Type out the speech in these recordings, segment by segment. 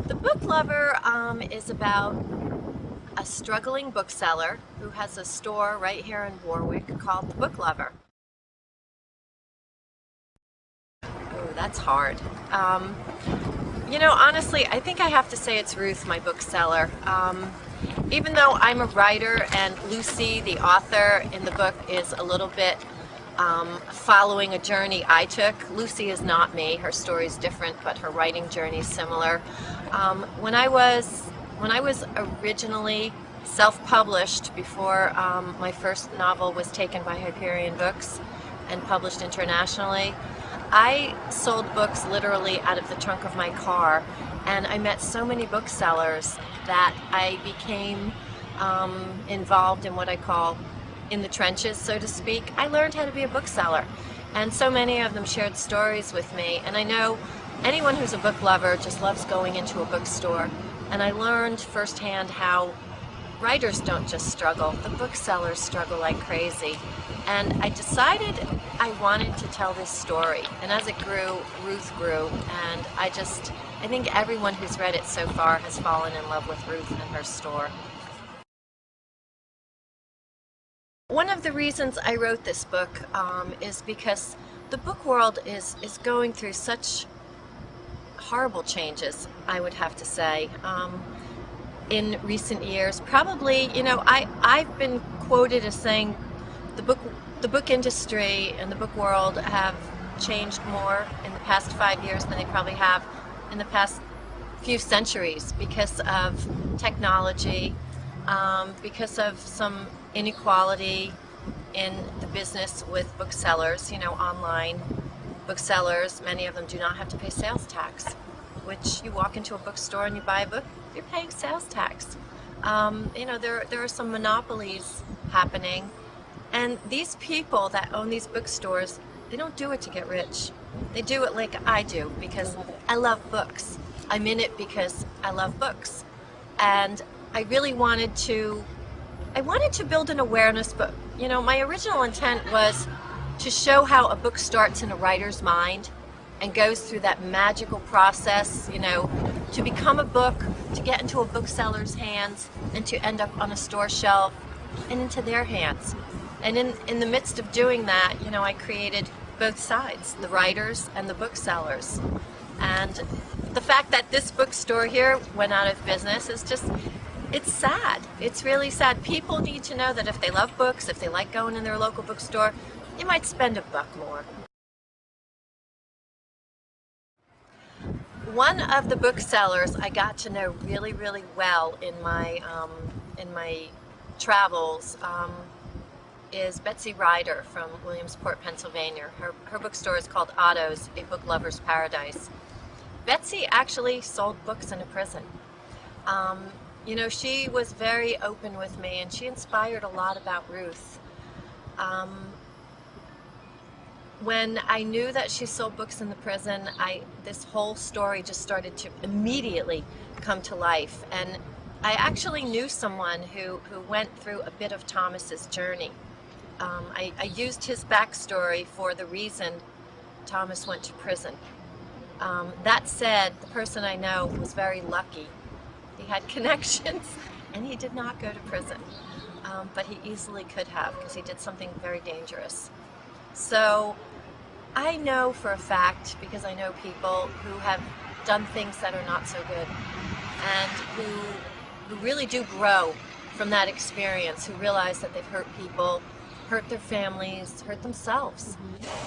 The Book Lover is about a struggling bookseller who has a store right here in Warwick called The Book Lover. Oh, that's hard. Honestly, I think I have to say it's Ruth, my bookseller. Even though I'm a writer and Lucy, the author in the book, is a little bit following a journey I took. Lucy is not me. Her story is different, but her writing journey is similar. When I was originally self-published before my first novel was taken by Hyperion Books and published internationally, I sold books literally out of the trunk of my car, and I met so many booksellers that I became involved in what I call in the trenches, so to speak. I learned how to be a bookseller, and so many of them shared stories with me. And I know anyone who's a book lover just loves going into a bookstore, and I learned firsthand how writers don't just struggle, the booksellers struggle like crazy. And I decided I wanted to tell this story, and as it grew, Ruth grew, and I think everyone who's read it so far has fallen in love with Ruth and her store. One of the reasons I wrote this book is because the book world is going through such horrible changes, I would have to say, in recent years. Probably, I've been quoted as saying the book industry and the book world have changed more in the past 5 years than they probably have in the past few centuries because of technology, because of some inequality in the business with booksellers. Online booksellers, many of them do not have to pay sales tax, which you walk into a bookstore and you buy a book, you're paying sales tax. There are some monopolies happening, and these people that own these bookstores, they don't do it to get rich. They do it like I do, because I love books. I'm in it because I love books. And I really wanted to build an awareness, but my original intent was to show how a book starts in a writer's mind and goes through that magical process, to become a book, to get into a bookseller's hands, and to end up on a store shelf and into their hands. And in the midst of doing that, I created both sides, the writers and the booksellers. And the fact that this bookstore here went out of business is it's sad. It's really sad. People need to know that if they love books, if they like going in their local bookstore, they might spend $1 more. One of the booksellers I got to know really, really well in my travels is Betsy Ryder from Williamsport, Pennsylvania. Her bookstore is called Otto's, A Book Lover's Paradise. Betsy actually sold books in a prison. She was very open with me, and she inspired a lot about Ruth. When I knew that she sold books in the prison, this whole story just started to immediately come to life. And I actually knew someone who went through a bit of Thomas's journey. I used his backstory for the reason Thomas went to prison. That said, the person I know was very lucky. He had connections, and he did not go to prison. But he easily could have, because he did something very dangerous. So I know for a fact, because I know people who have done things that are not so good, and who really do grow from that experience, who realize that they've hurt people, hurt their families, hurt themselves.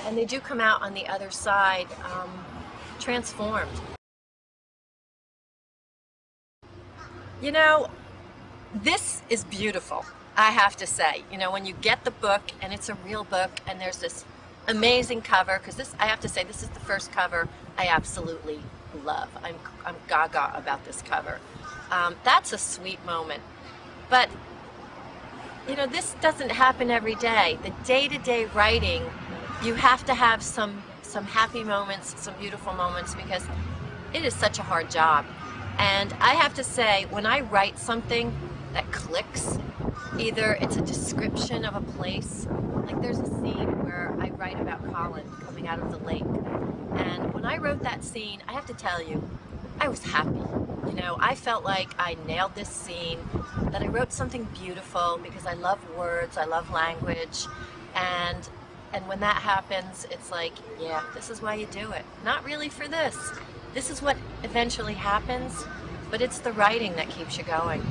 And they do come out on the other side transformed. This is beautiful, I have to say. When you get the book and it's a real book and there's this amazing cover, because I have to say, this is the first cover I absolutely love. I'm gaga about this cover. That's a sweet moment. But this doesn't happen every day. The day-to-day writing, you have to have some happy moments, some beautiful moments, because it is such a hard job. And I have to say, when I write something that clicks, either it's a description of a place, like there's a scene where I write about Colin coming out of the lake, and when I wrote that scene, I have to tell you, I was happy. You know, I felt like I nailed this scene, that I wrote something beautiful because I love words, I love language, and when that happens, it's like, yeah, this is why you do it. Not really for this. This is what eventually happens, but it's the writing that keeps you going.